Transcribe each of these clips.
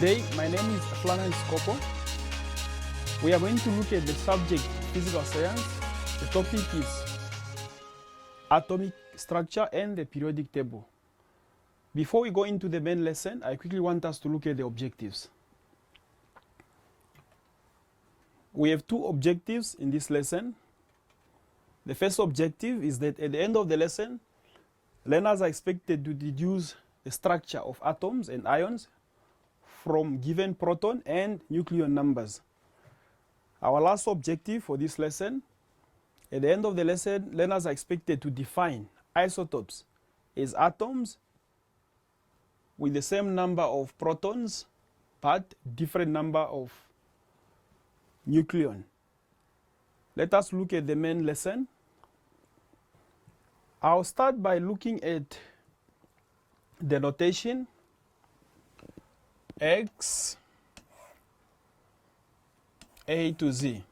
Today, my name is Flana Skopo. We are going to look at the subject physical science. The topic is atomic structure and the periodic table. Before we go into the main lesson, I quickly want us to look at the objectives. We have two objectives in this lesson. The first objective is that at the end of the lesson, learners are expected to deduce the structure of atoms and ions from given proton and nucleon numbers. Our last objective for this lesson, at the end of the lesson, learners are expected to define isotopes as atoms with the same number of protons but different number of nucleon. Let us look at the main lesson. I'll start by looking at the notation X A to Z.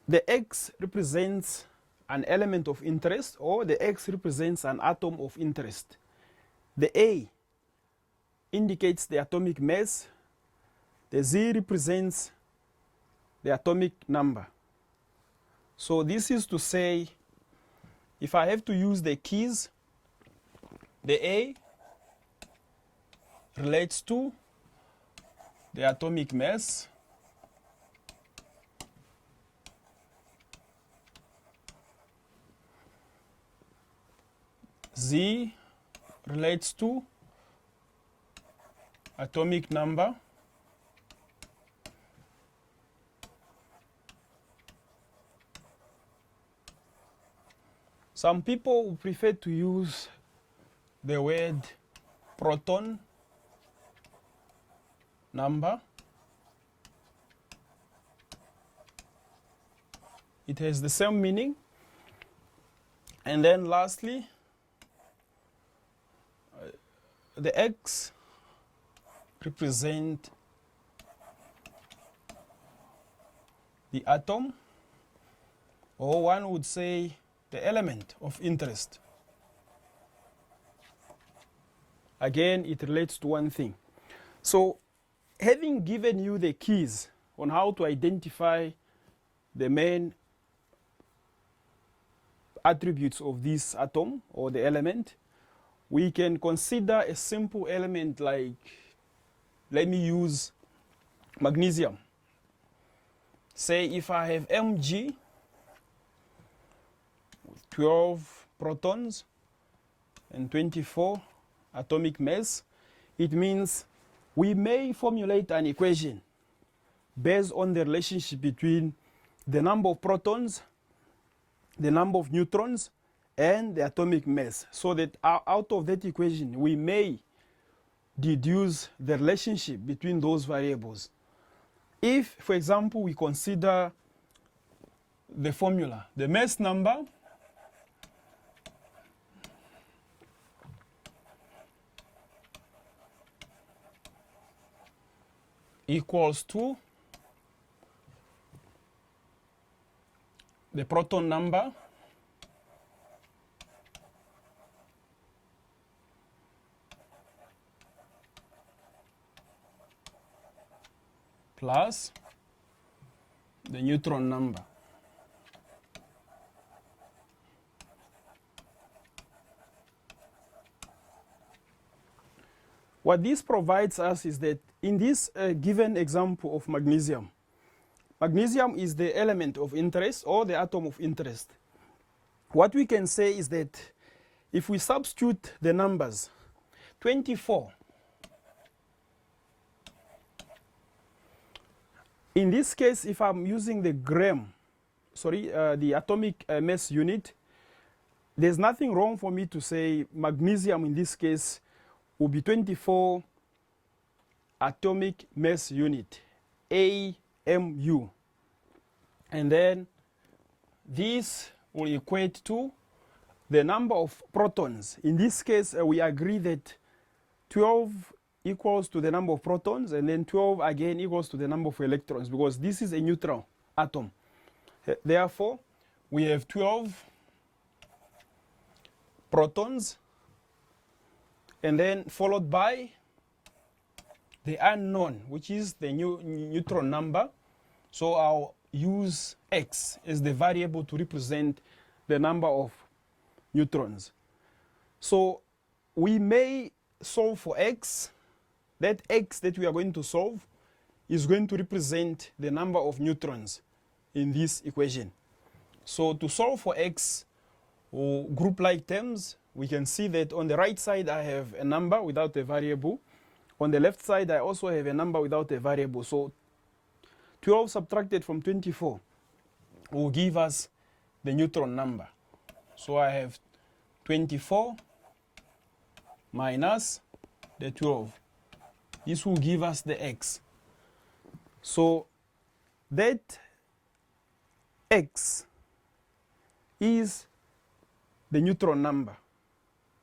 The X represents an element of interest, or the X represents an atom of interest. The A indicates the atomic mass. The Z represents the atomic number. So this is to say, if I have to use the keys, the A relates to the atomic mass. Z relates to atomic number. Some people prefer to use the word proton number. It has the same meaning. And then lastly, the X represent the atom, or one would say the element of interest. Again, it relates to one thing. So, having given you the keys on how to identify the main attributes of this atom or the element, we can consider a simple element like, let me use magnesium. Say if I have Mg with 12 protons and 24 atomic mass, it means we may formulate an equation based on the relationship between the number of protons, the number of neutrons, and the atomic mass, so that out of that equation we may deduce the relationship between those variables. If, for example, we consider the formula, the mass number equals to the proton number plus the neutron number. What this provides us is that in this given example of magnesium, magnesium is the element of interest or the atom of interest. What we can say is that if we substitute the numbers 24, in this case, if I'm using the the atomic mass unit, there's nothing wrong for me to say magnesium in this case will be 24 atomic mass unit, AMU. And then this will equate to the number of protons. In this case, we agree that 12 equals to the number of protons, and then 12 again equals to the number of electrons, because this is a neutral atom. Therefore, we have 12 protons and then followed by the unknown, which is the neutron number. So I'll use x as the variable to represent the number of neutrons. So we may solve for x. That x that we are going to solve is going to represent the number of neutrons in this equation. So to solve for x or group-like terms, we can see that on the right side I have a number without a variable. On the left side I also have a number without a variable. So 12 subtracted from 24 will give us the neutron number. So I have 24 minus the 12. This will give us the x. So that x is the neutron number.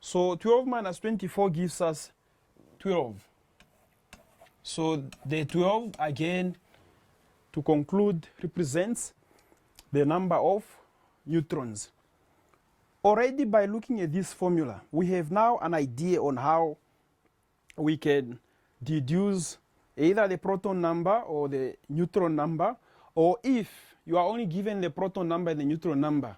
So 12 minus 24 gives us 12. So the 12, again, to conclude, represents the number of neutrons. Already by looking at this formula, we have now an idea on how we can deduce either the proton number or the neutron number, or if you are only given the proton number and the neutron number,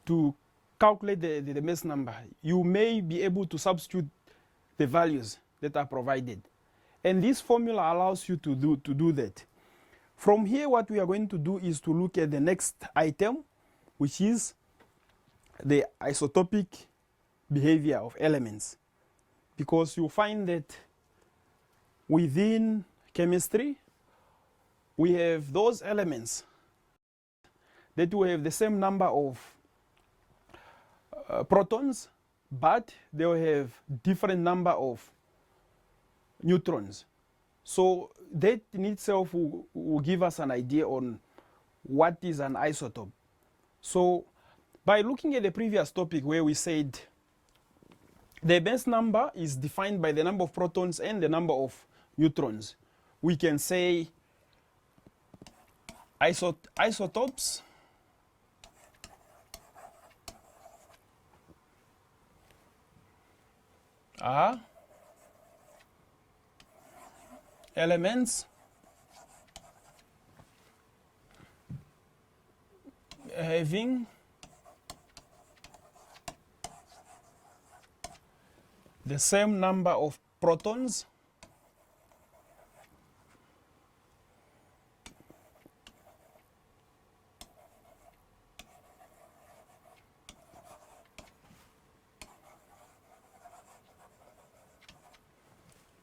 to calculate the mass number, you may be able to substitute the values that are provided. And this formula allows you to do that. From here, what we are going to do is to look at the next item, which is the isotopic behavior of elements. Because you find that within chemistry, we have those elements that will have the same number of protons, but they will have different number of neutrons. So that in itself will give us an idea on what is an isotope. So by looking at the previous topic where we said the mass number is defined by the number of protons and the number of neutrons, we can say isotopes are elements having the same number of protons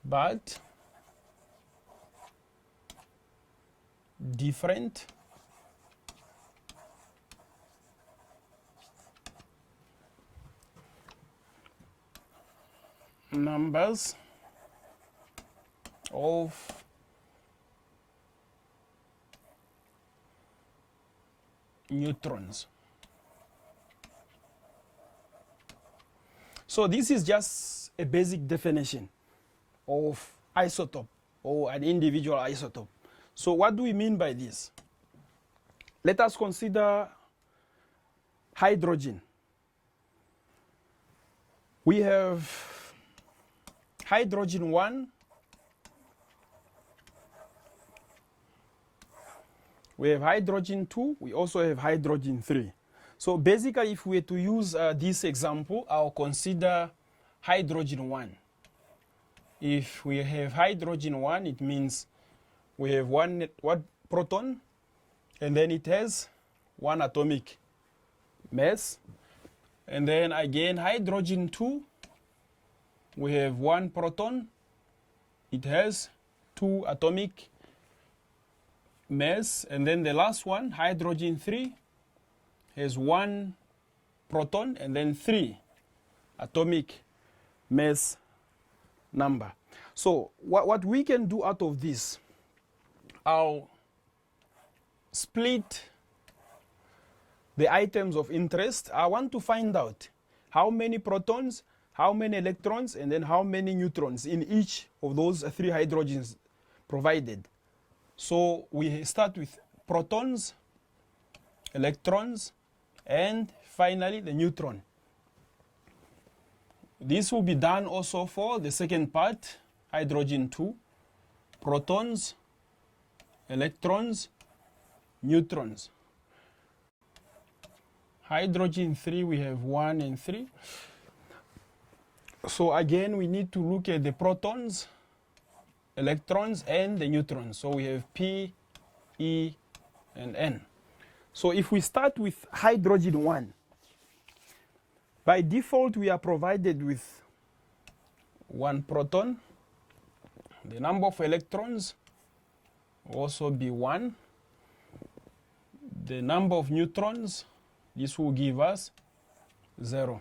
but different numbers of neutrons. So this is just a basic definition of isotope or an individual isotope. So what do we mean by this? Let us consider hydrogen. We have hydrogen 1, we have hydrogen 2, we also have hydrogen 3. So basically, if we were to use this example, I'll consider hydrogen 1. If we have hydrogen 1, it means we have one proton, and then it has one atomic mass. And then again, hydrogen 2, we have one proton, it has 2 atomic mass. And then the last one, hydrogen 3, has 1 proton and then 3 atomic mass number. So what we can do out of this, I'll split the items of interest. I want to find out how many protons, how many electrons, and then how many neutrons in each of those 3 hydrogens provided. So we start with protons, electrons, and finally the neutron. This will be done also for the second part, hydrogen 2, protons, electrons, neutrons. Hydrogen 3, we have 1 and 3. So again, we need to look at the protons, electrons, and the neutrons. So we have P, E, and N. So if we start with hydrogen 1, by default, we are provided with 1 proton. The number of electrons will also be 1. The number of neutrons, this will give us 0.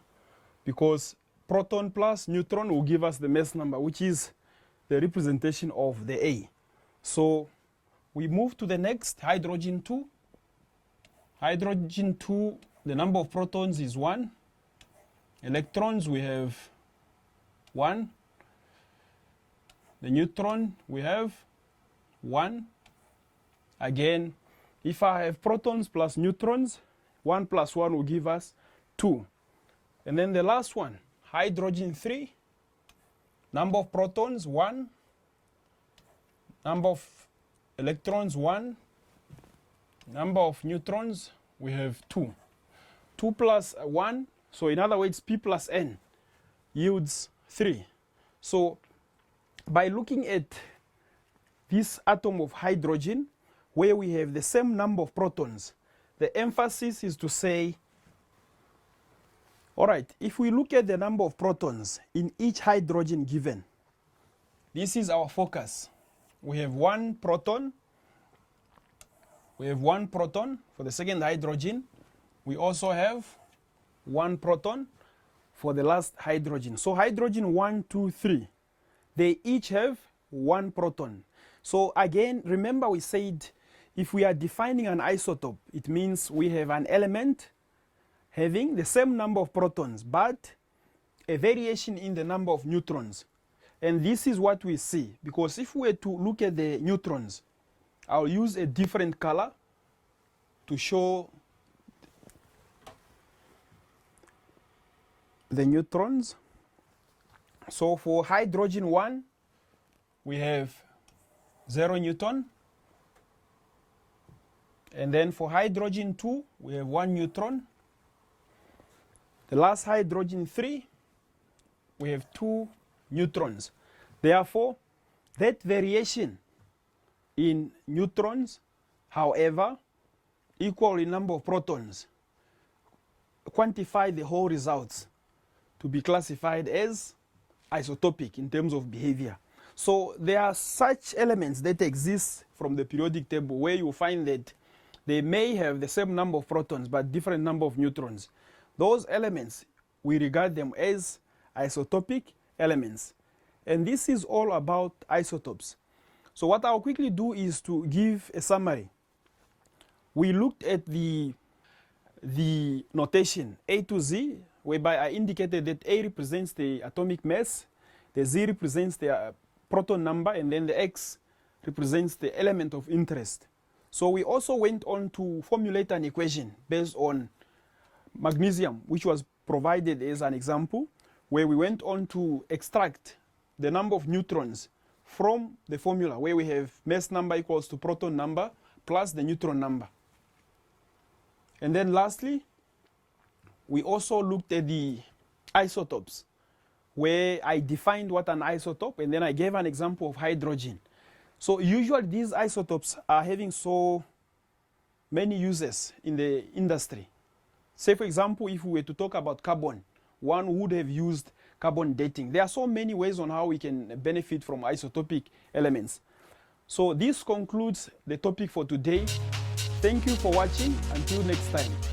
Because proton plus neutron will give us the mass number, which is the representation of the A. So we move to the next, hydrogen 2. Hydrogen 2, the number of protons is 1. Electrons, we have 1. The neutron, we have 1. Again, if I have protons plus neutrons, 1 plus 1 will give us 2. And then the last one, hydrogen 3, number of protons, 1. Number of electrons, 1. Number of neutrons, we have 2. 2 plus 1, so in other words, P plus N yields 3. So by looking at this atom of hydrogen, where we have the same number of protons, the emphasis is to say, all right, if we look at the number of protons in each hydrogen given, this is our focus. We have 1 proton. We have 1 proton for the second hydrogen. We also have 1 proton for the last hydrogen. So hydrogen 1, 2, 3, they each have 1 proton. So again, remember we said if we are defining an isotope, it means we have an element having the same number of protons, but a variation in the number of neutrons. And this is what we see, because if we were to look at the neutrons, I'll use a different color to show the neutrons. So for hydrogen 1, we have 0 neutron. And then for hydrogen 2, we have 1 neutron. The last hydrogen 3, we have 2 neutrons. Therefore, that variation in neutrons, however, equal in number of protons, quantify the whole results to be classified as isotopic in terms of behavior. So there are such elements that exist from the periodic table where you find that they may have the same number of protons but different number of neutrons. Those elements, we regard them as isotopic elements. And this is all about isotopes. So what I'll quickly do is to give a summary. We looked at the notation A to Z, whereby I indicated that A represents the atomic mass, the Z represents the proton number, and then the X represents the element of interest. So we also went on to formulate an equation based on magnesium, which was provided as an example, where we went on to extract the number of neutrons from the formula, where we have mass number equals to proton number plus the neutron number. And then lastly, we also looked at the isotopes, where I defined what an isotope, and then I gave an example of hydrogen. So usually these isotopes are having so many uses in the industry. Say, for example, if we were to talk about carbon, one would have used carbon dating. There are so many ways on how we can benefit from isotopic elements. So this concludes the topic for today. Thank you for watching. Until next time.